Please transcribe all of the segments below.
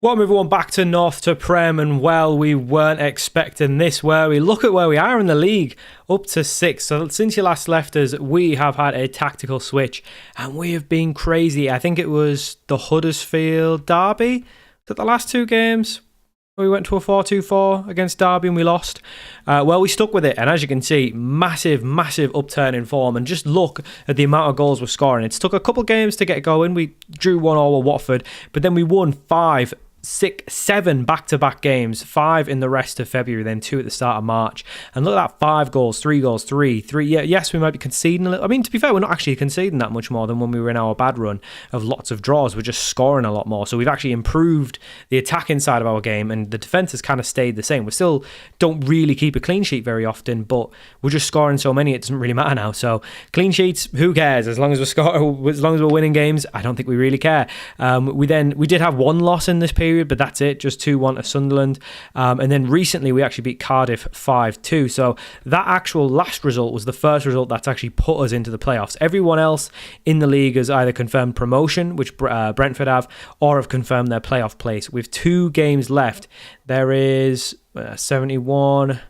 Welcome everyone back to North to Prem, and well, we weren't expecting this, where we look at where we are in the league, up to 6th. So since you last left us, we have had a tactical switch, and we have been crazy. I think it was the Huddersfield derby, that the last two games, we went to a 4-2-4 against Derby and we lost. Well, we stuck with it, and as you can see, massive upturn in form, and just look at the amount of goals we're scoring. It's took a couple games to get going. We drew 1-1 with Watford, but then we won 5, 6, 7 back-to-back games, 5 in the rest of February, then 2 at the start of March. And look at that, 5 goals, 3 goals, 3. Yeah, yes, we might be conceding a little. I mean, to be fair, we're not actually conceding that much more than when we were in our bad run of lots of draws. We're just scoring a lot more. So we've actually improved the attacking side of our game, and the defence has kind of stayed the same. We still don't really keep a clean sheet very often, but we're just scoring so many, it doesn't really matter now. So clean sheets, who cares? As long as we're winning games, I don't think we really care. We did have one loss in this period, but that's it, just 2-1 to Sunderland. And then recently we actually beat Cardiff 5-2. So that actual last result was the first result that's actually put us into the playoffs. Everyone else in the league has either confirmed promotion, which Brentford have, or have confirmed their playoff place. With 2 games left, there is 71...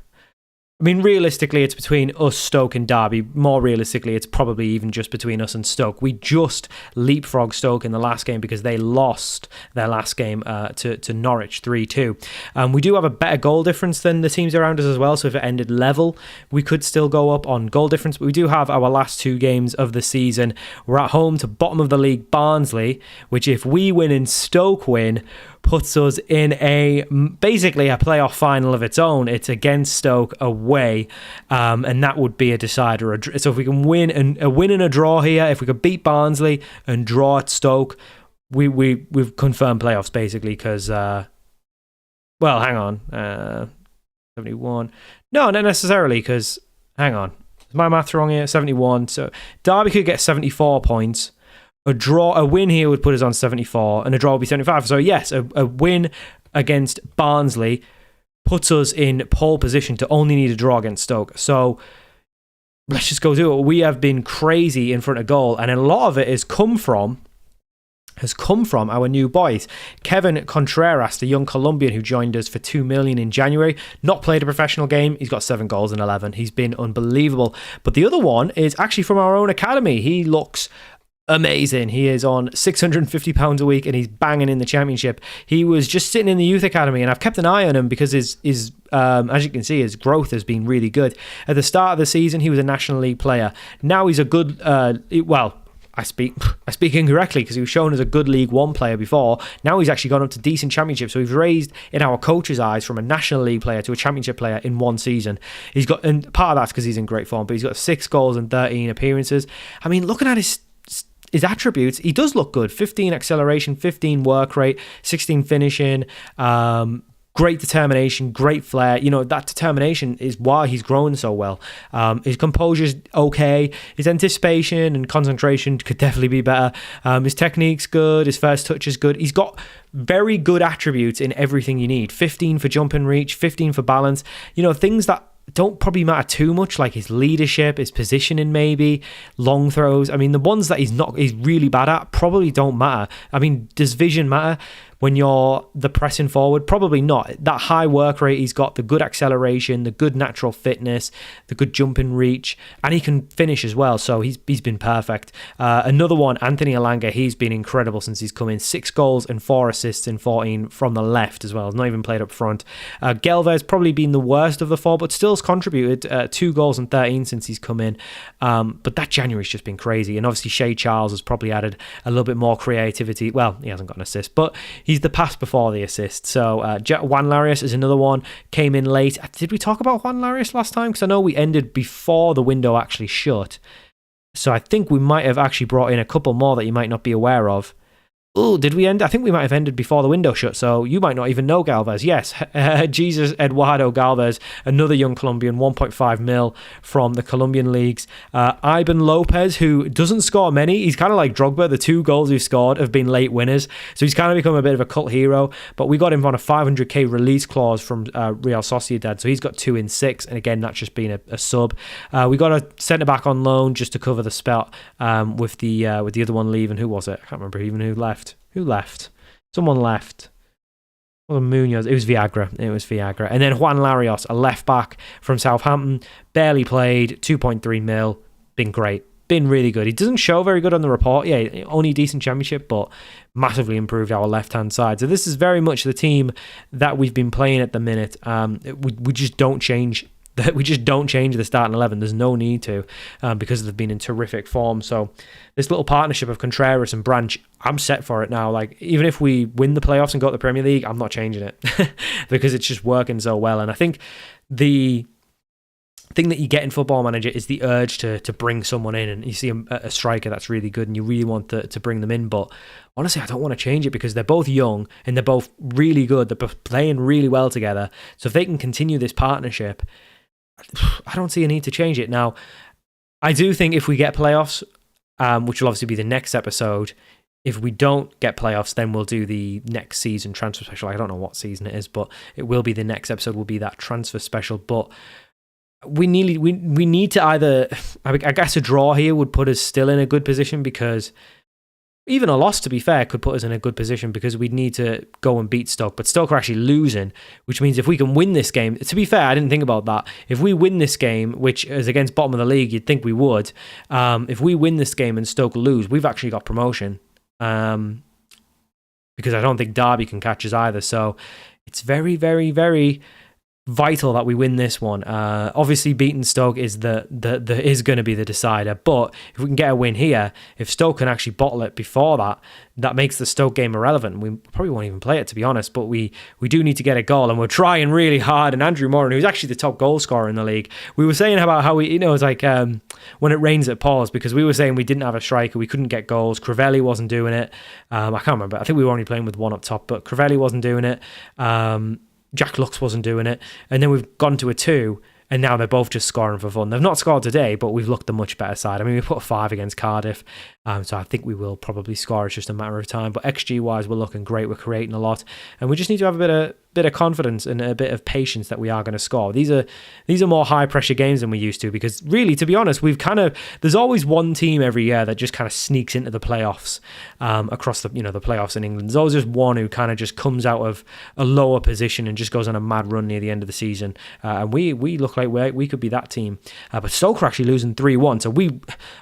I mean, realistically, it's between us, Stoke and Derby. More realistically, it's probably even just between us and Stoke. We just leapfrogged Stoke in the last game because they lost their last game to Norwich 3-2. We do have a better goal difference than the teams around us as well, so if it ended level, we could still go up on goal difference. But we do have our last 2 games of the season. We're at home to bottom of the league, Barnsley, which if we win and Stoke win, puts us in basically a playoff final of its own. It's against Stoke away, and that would be a decider. So if we can win a win and a draw here, if we could beat Barnsley and draw at Stoke, we've confirmed playoffs basically. Because well, hang on, 71. No, not necessarily. Because hang on, is my math wrong here? 71. So Derby could get 74 points. A win here would put us on 74, and a draw would be 75. So yes, a win against Barnsley puts us in pole position to only need a draw against Stoke. So let's just go do it. We have been crazy in front of goal, and a lot of it has come from our new boys. Kevin Contreras, the young Colombian who joined us for $2 million in January, not played a professional game. He's got 7 goals and 11. He's been unbelievable. But the other one is actually from our own academy. He looks amazing. He is on £650 a week, and he's banging in the championship. He was just sitting in the youth academy, and I've kept an eye on him because his as you can see, his growth has been really good. At the start of the season, he was a National League player. Now he's a good, I speak incorrectly because he was shown as a good League One player before. Now he's actually gone up to decent championship. So we've raised in our coach's eyes from a National League player to a championship player in one season. He's got, and part of that's because he's in great form, but he's got 6 goals and 13 appearances. I mean, looking at his attributes, he does look good. 15 acceleration, 15 work rate, 16 finishing, great determination, great flair. You know, that determination is why he's growing so well. His composure's okay. His anticipation and concentration could definitely be better. His technique's good. His first touch is good. He's got very good attributes in everything you need. 15 for jump and reach, 15 for balance. You know, things that don't probably matter too much, like his leadership, his positioning, maybe long throws. I mean, the ones that he's really bad at probably don't matter. I mean, does vision matter when you're the pressing forward? Probably not. That high work rate he's got, the good acceleration, the good natural fitness, the good jump and reach, and he can finish as well. So he's been perfect. Another one, Anthony Elanga, he's been incredible since he's come in. 6 goals and 4 assists in 14 from the left as well. He's not even played up front. Gelver's probably been the worst of the 4, but still has contributed 2 goals and 13 since he's come in. But that January's just been crazy. And obviously Shea Charles has probably added a little bit more creativity. Well, he hasn't got an assist, but he's the pass before the assist. So Juan Larius is another one, came in late. Did we talk about Juan Larius last time? Because I know we ended before the window actually shut. So I think we might have actually brought in a couple more that you might not be aware of. Oh, did we end? I think we might have ended before the window shut, so you might not even know Galvez. Yes, Jesus Eduardo Galvez, another young Colombian, 1.5 mil from the Colombian leagues. Iban Lopez, who doesn't score many. He's kind of like Drogba. The 2 goals he's scored have been late winners, so he's kind of become a bit of a cult hero, but we got him on a 500k release clause from Real Sociedad, so he's got 2 in 6, and again, that's just been a sub. We got a centre-back on loan just to cover the spot with the other one leaving. Who was it? I can't remember even who left. Who left? Someone left. Well, Munoz, it was Viagra. And then Juan Larios, a left back from Southampton, barely played, 2.3 mil, been great. Been really good. He doesn't show very good on the report. Yeah, only decent championship, but massively improved our left-hand side. So this is very much the team that we've been playing at the minute. We just don't change. We just don't change the starting 11. There's no need to, because they've been in terrific form. So this little partnership of Contreras and Branch, I'm set for it now. Like, even if we win the playoffs and go to the Premier League, I'm not changing it because it's just working so well. And I think the thing that you get in Football Manager is the urge to bring someone in, and you see a striker that's really good and you really want to bring them in. But honestly, I don't want to change it because they're both young and they're both really good. They're both playing really well together. So if they can continue this partnership, I don't see a need to change it. Now, I do think if we get playoffs, which will obviously be the next episode, if we don't get playoffs, then we'll do the next season transfer special. I don't know what season it is, but it will be the next episode will be that transfer special. But we need to either, I guess a draw here would put us still in a good position, because even a loss, to be fair, could put us in a good position because we'd need to go and beat Stoke. But Stoke are actually losing, which means if we can win this game, to be fair, I didn't think about that. If we win this game, which is against bottom of the league, you'd think we would. If we win this game and Stoke lose, we've actually got promotion. Because I don't think Derby can catch us either. So it's very, very, very vital that we win this one. Obviously, beating Stoke is is going to be the decider. But if we can get a win here, if Stoke can actually bottle it before that makes the Stoke game irrelevant. We probably won't even play it, to be honest. But we do need to get a goal, and we're trying really hard. And Andrew Moran, who's actually the top goal scorer in the league, we were saying about how it's like when it rains it pours, because we were saying we didn't have a striker, we couldn't get goals. Crivelli wasn't doing it. I can't remember. I think we were only playing with one up top, but Crivelli wasn't doing it. Jack Lux wasn't doing it. And then we've gone to a 2, and now they're both just scoring for fun. They've not scored today, but we've looked the much better side. I mean, we put a 5 against Cardiff, so I think we will probably score. It's just a matter of time. But XG-wise, we're looking great. We're creating a lot. And we just need to have a bit of confidence and a bit of patience that we are going to score. These are more high-pressure games than we used to, because really, to be honest, there's always one team every year that just kind of sneaks into the playoffs across the playoffs in England. There's always just one who kind of just comes out of a lower position and just goes on a mad run near the end of the season. And we look like we could be that team. But Stoke are actually losing 3-1. So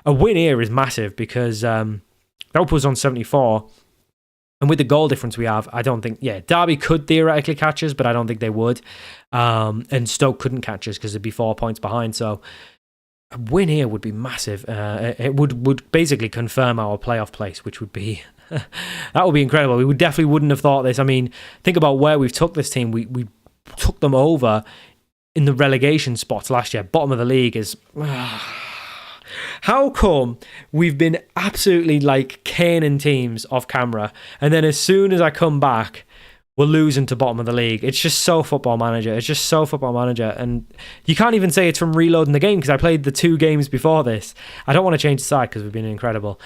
a win here is massive, because that puts us on 74. And with the goal difference we have, I don't think, Derby could theoretically catch us, but I don't think they would. And Stoke couldn't catch us because they'd be 4 points behind. So a win here would be massive. It would basically confirm our playoff place, which would be, that would be incredible. We definitely wouldn't have thought this. I mean, think about where we've took this team. We took them over in the relegation spots last year. Bottom of the league is... How come we've been absolutely like caning teams off camera, and then as soon as I come back, we're losing to bottom of the league? It's just so Football Manager. And you can't even say it's from reloading the game, because I played the 2 games before this. I don't want to change the side because we've been incredible.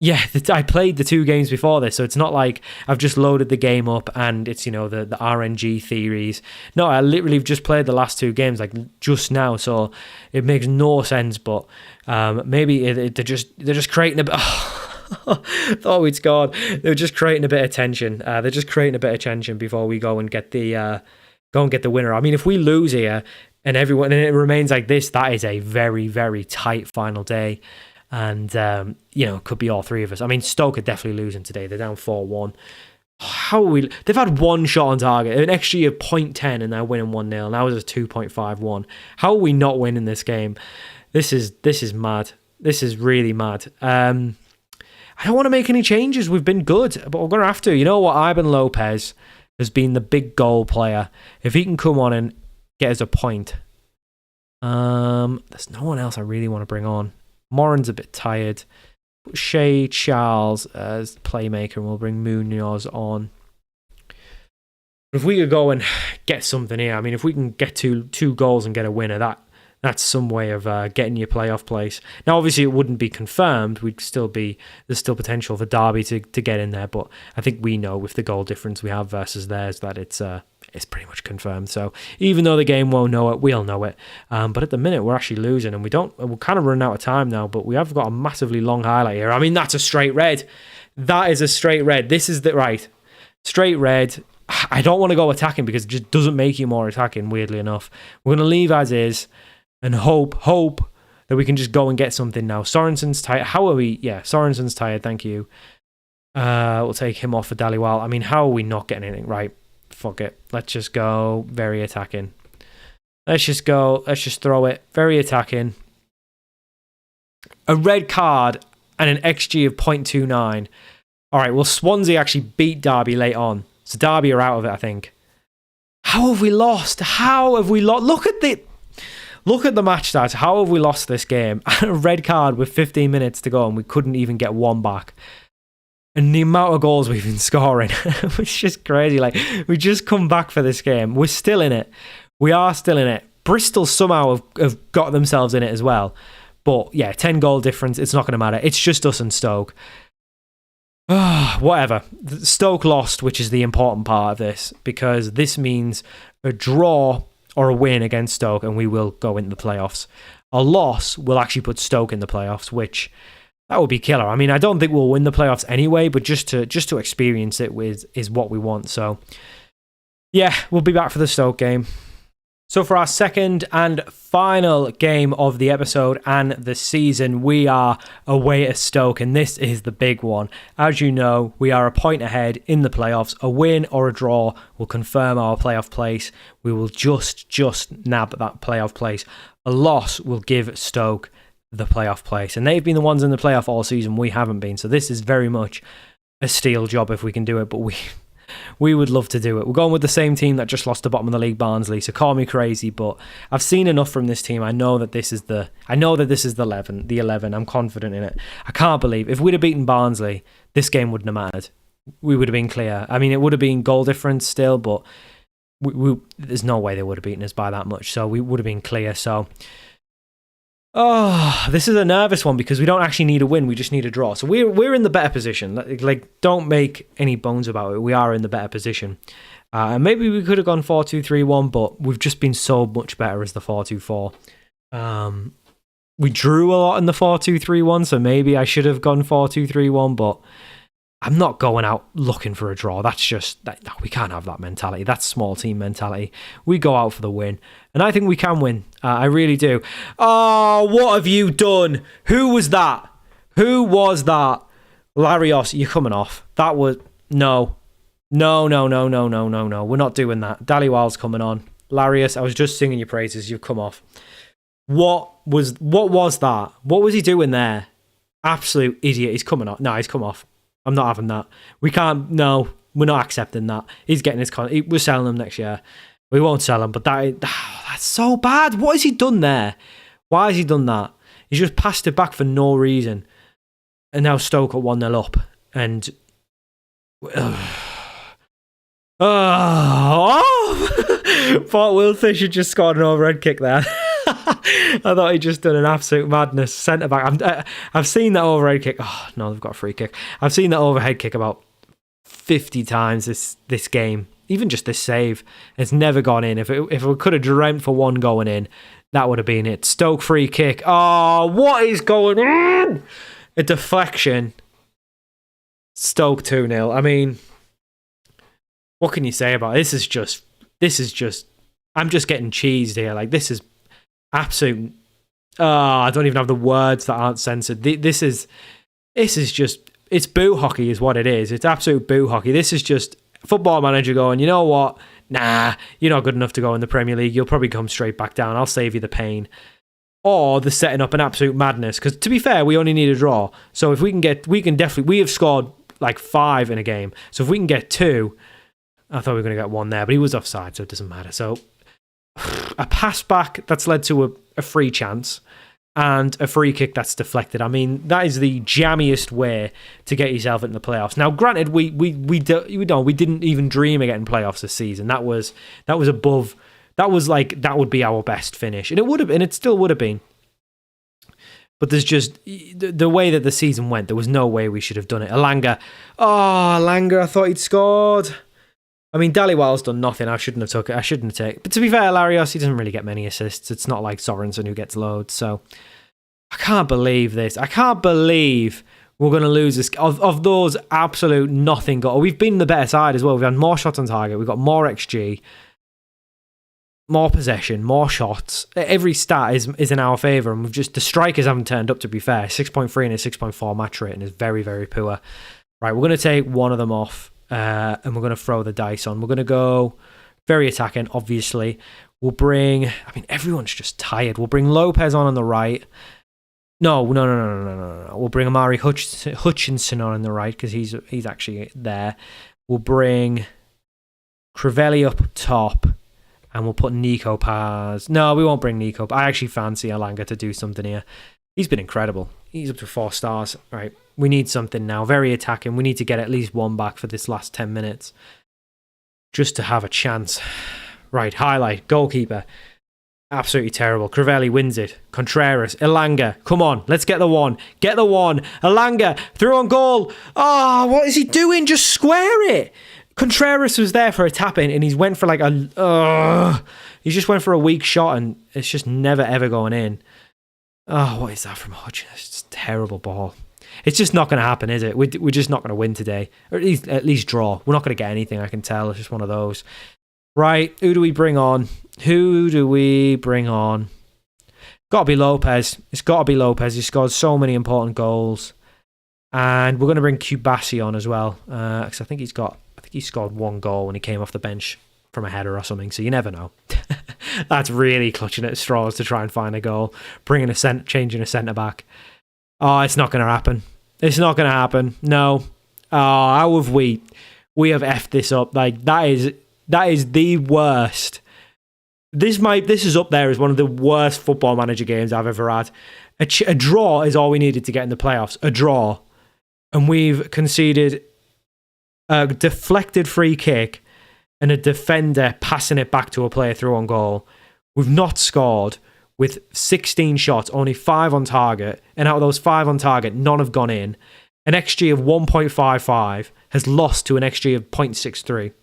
I played the 2 games before this, so it's not like I've just loaded the game up and it's, the RNG theories. No, I literally just played the last 2 games like just now, so it makes no sense. But maybe they're just creating a bit. Thought we'd scored. They're just creating a bit of tension. They're just creating a bit of tension before we go and get the winner. I mean, if we lose here and it remains like this, that is a very, very tight final day. And, it could be all 3 of us. I mean, Stoke are definitely losing today. They're down 4-1. How are we? They've had 1 shot on target, an XG of 0.10, and they're winning 1-0. Now it's a 2.51. How are we not winning this game? This is mad. This is really mad. I don't want to make any changes. We've been good, but we're going to have to. You know what? Ivan Lopez has been the big goal player. If he can come on and get us a point. There's no one else I really want to bring on. Moran's a bit tired. Shea Charles as playmaker, and we'll bring Munoz on. If we could go and get something here, I mean, if we can get two goals and get a winner, that's some way of getting your playoff place. Now, obviously, it wouldn't be confirmed. There's still potential for Derby to get in there, but I think we know with the goal difference we have versus theirs that it's pretty much confirmed. So even though the game won't know it, we'll know it. But at the minute, we're actually losing, and we're kind of running out of time now, but we have got a massively long highlight here. I mean, that's a straight red. That is a straight red. This is the right. Straight red. I don't want to go attacking because it just doesn't make you more attacking, weirdly enough. We're going to leave as is and hope that we can just go and get something now. Sorensen's tired. How are we? Yeah, Sorensen's tired. Thank you. We'll take him off for Dhaliwal. I mean, how are we not getting anything right? Fuck it. Let's just go very attacking. Let's just throw it. Very attacking. A red card and an XG of 0.29. All right, well, Swansea actually beat Derby late on. So Derby are out of it, I think. How have we lost? Look at the match stats. How have we lost this game? A red card with 15 minutes to go and we couldn't even get one back. And the amount of goals we've been scoring, it's just crazy. Like, we just come back for this game. We're still in it. We are still in it. Bristol somehow have got themselves in it as well. But yeah, 10 goal difference. It's not going to matter. It's just us and Stoke. Whatever. Stoke lost, which is the important part of this, because this means a draw or a win against Stoke and we will go into the playoffs. A loss will actually put Stoke in the playoffs, which that would be killer. I mean, I don't think we'll win the playoffs anyway, but just to experience it is what we want. So yeah, we'll be back for the Stoke game. So for our second and final game of the episode and the season, we are away at Stoke, and this is the big one. As you know, we are a point ahead in the playoffs. A win or a draw will confirm our playoff place. We will just nab that playoff place. A loss will give Stoke the playoff place, and they've been the ones in the playoff all season. We haven't been, so this is very much a steal job if we can do it, but we would love to do it. We're going with the same team that just lost the bottom of the league, Barnsley, so call me crazy, but I've seen enough from this team. I know that this is the 11. I'm confident in it. I can't believe if we'd have beaten Barnsley, this game wouldn't have mattered. We would have been clear. I mean, it would have been goal difference still, but there's no way they would have beaten us by that much, so we would have been clear. So this is a nervous one because we don't actually need a win. We just need a draw. So we're in the better position. Like, don't make any bones about it. We are in the better position. And maybe we could have gone 4-2-3-1, but we've just been so much better as the 4-2-4. We drew a lot in the 4-2-3-1, so maybe I should have gone 4-2-3-1, but I'm not going out looking for a draw. That's just, no, we can't have that mentality. That's small team mentality. We go out for the win. And I think we can win. I really do. Oh, what have you done? Who was that? Larios, you're coming off. That was, no. No. We're not doing that. Dhaliwal's coming on. Larios, I was just singing your praises. You've come off. What was that? What was he doing there? Absolute idiot. He's coming off. No, he's come off. I'm not having that. We can't. No, we're not accepting that. He's getting his contract. We're selling him next year. We won't sell him, but that's so bad. What has he done there? Why has he done that? He's just passed it back for no reason. And now Stoke are 1-0 up. And thought Will Fisher just scored an overhead kick there. I thought he just done an absolute madness. Centre back. I've seen that overhead kick. Oh no, they've got a free kick. I've seen that overhead kick about 50 times this game. Even just this save, it's never gone in. If we could have dreamt for one going in, that would have been it. Stoke free kick. Oh, what is going on? A deflection. Stoke 2-0. I mean, what can you say about it? This is just. I'm just getting cheesed here. Like, this is absolute. I don't even have the words that aren't censored. This is just. It's boot hockey, is what it is. It's absolute boot hockey. This is just Football Manager going, you know what? Nah, you're not good enough to go in the Premier League. You'll probably come straight back down. I'll save you the pain. Or they're setting up an absolute madness. Because to be fair, we only need a draw. So if we have scored like 5 in a game. So if we can get 2, I thought we were going to get 1 there, but he was offside, so it doesn't matter. So a pass back that's led to a free chance and a free kick that's deflected. I mean, that is the jammiest way to get yourself into the playoffs. Now, granted, we didn't even dream of getting playoffs this season. That was above. That was like, that would be our best finish, and it would have, and it still would have been. But there's just the way that the season went. There was no way we should have done it. Elanga, I thought he'd scored. I mean, Dhaliwal's done nothing. I shouldn't have took it. I shouldn't have taken. But to be fair, Larios, he doesn't really get many assists. It's not like Sorensen who gets loads. So I can't believe this. I can't believe we're going to lose this. Of those absolute nothing goal, we've been the better side as well. We've had more shots on target. We've got more XG, more possession, more shots. Every stat is in our favour, and the strikers haven't turned up, to be fair. 6.3 and a 6.4 match rating is very, very poor. Right, we're going to take one of them off, and we're going to throw the dice on. We're going to go very attacking, obviously. We'll bring... everyone's just tired. We'll bring Lopez on the right. No. We'll bring Amari Hutchinson on the right, because he's actually there. We'll bring Crivelli up top, and we'll put Nico Paz. No, we won't bring Nico. I actually fancy Elanga to do something here. He's been incredible. He's up to 4 stars. Right, we need something now. Very attacking. We need to get at least one back for this last 10 minutes, just to have a chance. Right, highlight. Goalkeeper. Absolutely terrible. Crivelli wins it. Contreras. Elanga. Come on. Let's get the one. Get the one. Elanga. Through on goal. Oh, what is he doing? Just square it. Contreras was there for a tap-in, and he's went for like a... he just went for a weak shot, and it's just never, ever going in. Oh, what is that from Hodge? It's a terrible ball. It's just not going to happen, is it? We're just not going to win today. Or at least draw. We're not going to get anything, I can tell. It's just one of those. Right, who do we bring on? Got to be Lopez. It's got to be Lopez. He scored so many important goals. And we're going to bring Kubasi on as well. Because I think he scored 1 goal when he came off the bench from a header or something. So you never know. That's really clutching at straws to try and find a goal. Changing a centre-back. Oh, it's not going to happen. It's not going to happen. No. Oh, how have we have effed this up? Like, that is the worst. This is up there as one of the worst Football Manager games I've ever had. A draw is all we needed to get in the playoffs. A draw. And we've conceded a deflected free kick and a defender passing it back to a player through on goal. We've not scored with 16 shots, only 5 on target. And out of those 5 on target, none have gone in. An XG of 1.55 has lost to an XG of 0.63.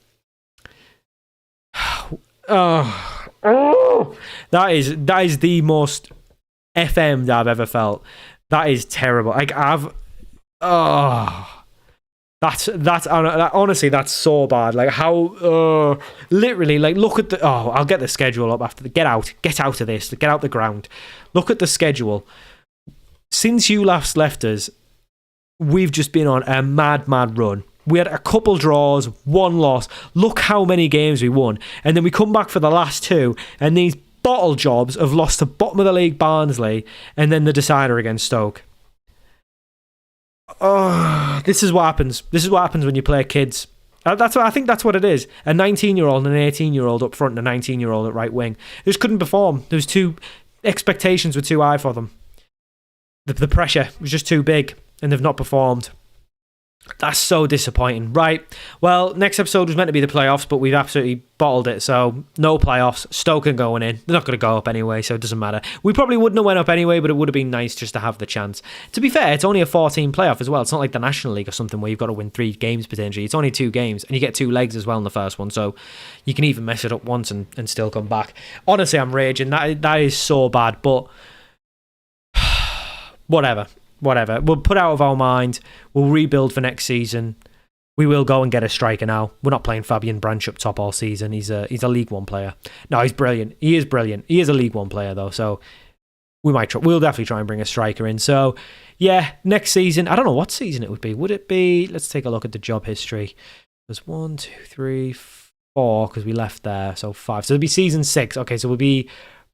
That is the most FM'd I've ever felt. That is terrible. Like, honestly, that's so bad. Like, how literally, like, look at the... I'll get the schedule up after get out of this, get out the ground. Look at the schedule. Since you last left us, we've just been on a mad run. We had a couple draws, 1 loss. Look how many games we won. And then we come back for the last 2, and these bottle jobs have lost to bottom of the league Barnsley, and then the decider against Stoke. Oh, this is what happens. This is what happens when you play kids. I think that's what it is. A 19-year-old and an 18-year-old up front and a 19-year-old at right wing. They just couldn't perform. Expectations were too high for them. The pressure was just too big, and they've not performed. That's so disappointing. Right, well, next episode was meant to be the playoffs, but we've absolutely bottled it, so no playoffs. Stoke are going in. They're not going to go up anyway, so it doesn't matter. We probably wouldn't have went up anyway, but it would have been nice just to have the chance. To be fair, it's only a 14 playoff as well. It's not like the National League or something where you've got to win 3 games potentially. It's only 2 games, and you get 2 legs as well in the first one, so you can even mess it up once and still come back. Honestly, I'm raging. That is so bad, but whatever. We'll put out of our mind. We'll rebuild for next season. We will go and get a striker now. We're not playing Fabian Branch up top all season. He's a League One player. No, he's brilliant. He is brilliant. He is a League One player though, so we'll definitely try and bring a striker in. So yeah, next season. I don't know what season it would be. Would it be? Let's take a look at the job history. There's 1, 2, 3, 4 because we left there, so 5. So it'll be season 6. Okay, so we'll be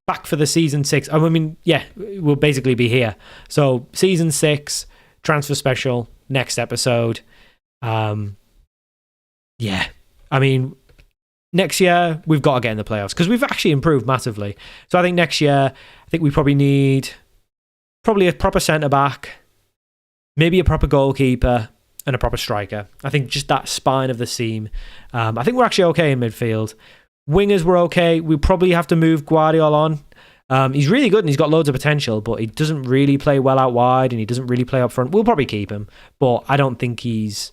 back for the season 6. I mean, yeah, we'll basically be here. So season 6, transfer special, next episode. Yeah, I mean, next year we've got to get in the playoffs because we've actually improved massively. So I think next year, I think we probably need a proper centre back, maybe a proper goalkeeper, and a proper striker. I think just that spine of the seam. I think we're actually okay in midfield. Wingers were okay. We probably have to move Guardiola on. He's really good and he's got loads of potential, but he doesn't really play well out wide and he doesn't really play up front. We'll probably keep him, but I don't think he's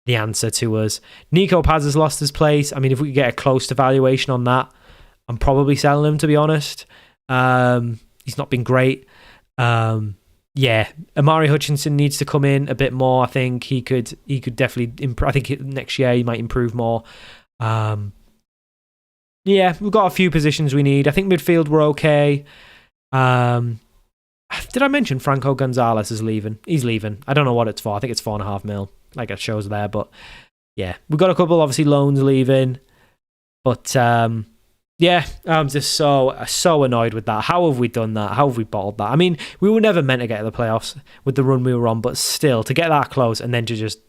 the answer to us. Nico Paz has lost his place. I mean, if we could get a close evaluation on that, I'm probably selling him, to be honest. He's not been great. yeah, Amari Hutchinson needs to come in a bit more. I think he could definitely improve. I think next year he might improve more. Yeah, we've got a few positions we need. I think midfield we're okay. Did I mention Franco Gonzalez is leaving? He's leaving. I don't know what it's for. I think it's 4.5 mil, like it shows there. But yeah, we've got a couple obviously loans leaving. But yeah, I'm just so annoyed with that. How have we done that? How have we bottled that? I mean, we were never meant to get to the playoffs with the run we were on, but still, to get that close and then to just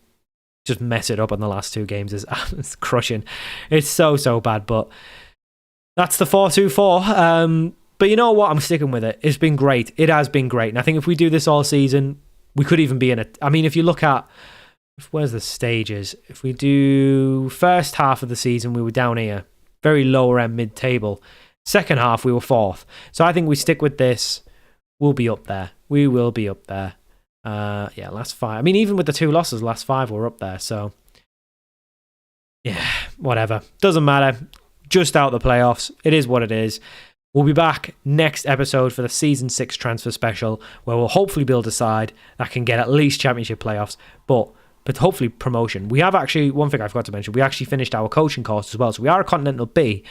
mess it up on the last 2 games is it's crushing. It's so bad, but that's the 4-2-4. But you know what? I'm sticking with it. It's been great. It has been great. And I think if we do this all season, we could even be in a... I mean, if you look at... Where's the stages? If we do first half of the season, we were down here. Very lower end mid-table. Second half, we were 4th. So I think we stick with this. We'll be up there. We will be up there. Yeah, last 5. I mean, even with the 2 losses, last 5 we're up there. So, yeah, whatever. Doesn't matter. Just out the playoffs. It is what it is. We'll be back next episode for the Season 6 transfer special, where we'll hopefully build a side that can get at least championship playoffs, but hopefully promotion. We have actually, one thing I forgot to mention, we actually finished our coaching course as well, so we are a Continental B.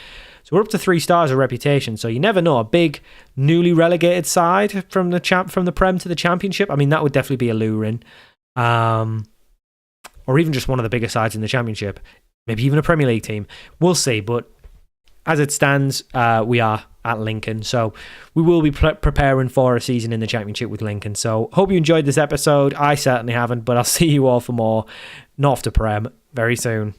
So we're up to 3 stars of reputation, so you never know, a big newly relegated side from the Prem to the Championship, I mean, that would definitely be alluring. Or even just one of the bigger sides in the Championship. Maybe even a Premier League team. We'll see, but as it stands, we are at Lincoln. So we will be preparing for a season in the Championship with Lincoln. So hope you enjoyed this episode. I certainly haven't, but I'll see you all for more North to Prem very soon.